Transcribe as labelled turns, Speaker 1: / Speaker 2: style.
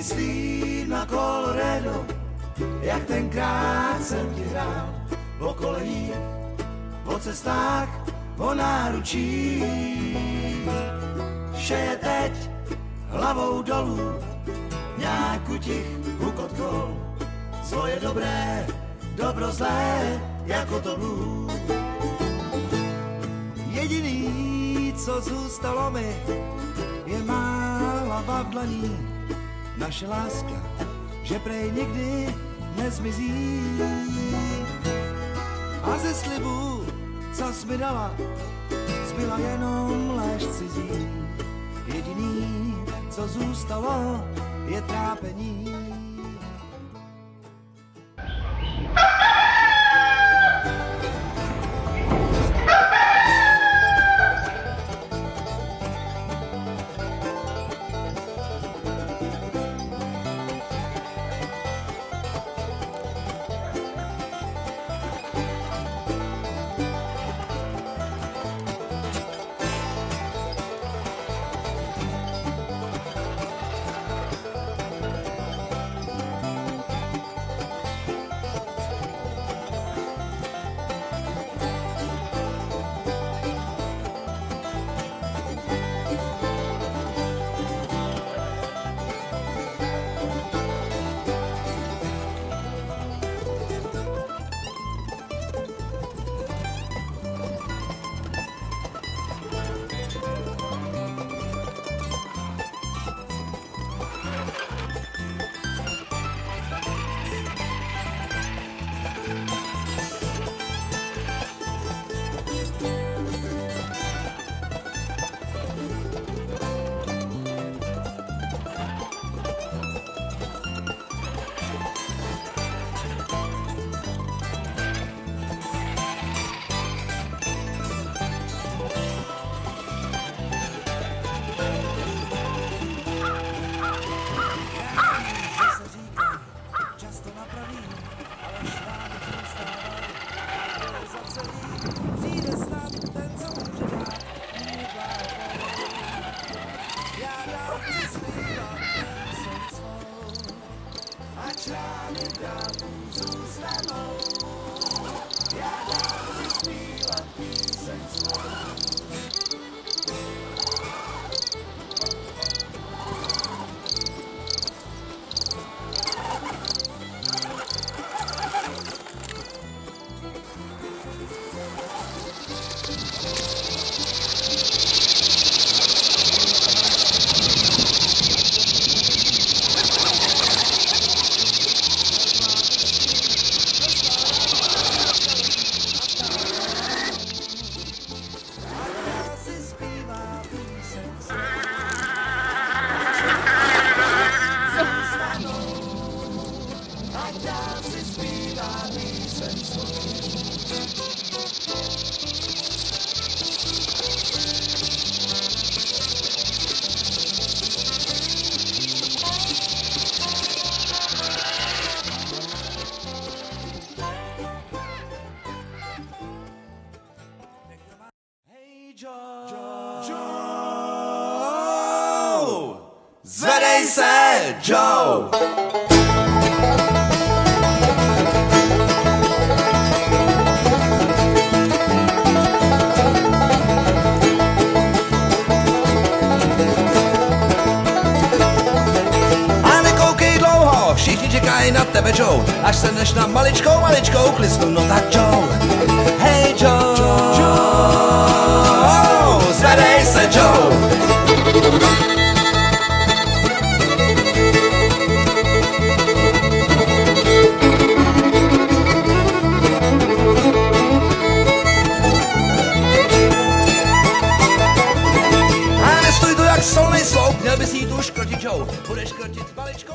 Speaker 1: myslí na Colorado, jak tenkrát jsem ti hrál o kolejích, o cestách, o náručí. Vše je teď hlavou dolů, nějak utich hukot kol. Zlo je dobré, dobro zlé, jako to blues. Jediný, co zůstalo mi, je má hlava v dlaní. Naše láska, že prej nikdy nezmizí. A ze slibů, co jsi mi dala, zbyla jenom lež cizí. Jediný, co zůstalo, je trápení.
Speaker 2: Zvedej se, Joe!
Speaker 1: A nekoukej dlouho, všichni čekají na tebe, Joe. Až se jdeš na maličkou klistnou, no tak Joe. Hej Joe, zvedej se, Joe! Solnej sloup, měl bys jít už krotit, Joe. Budeš krotit maličkou.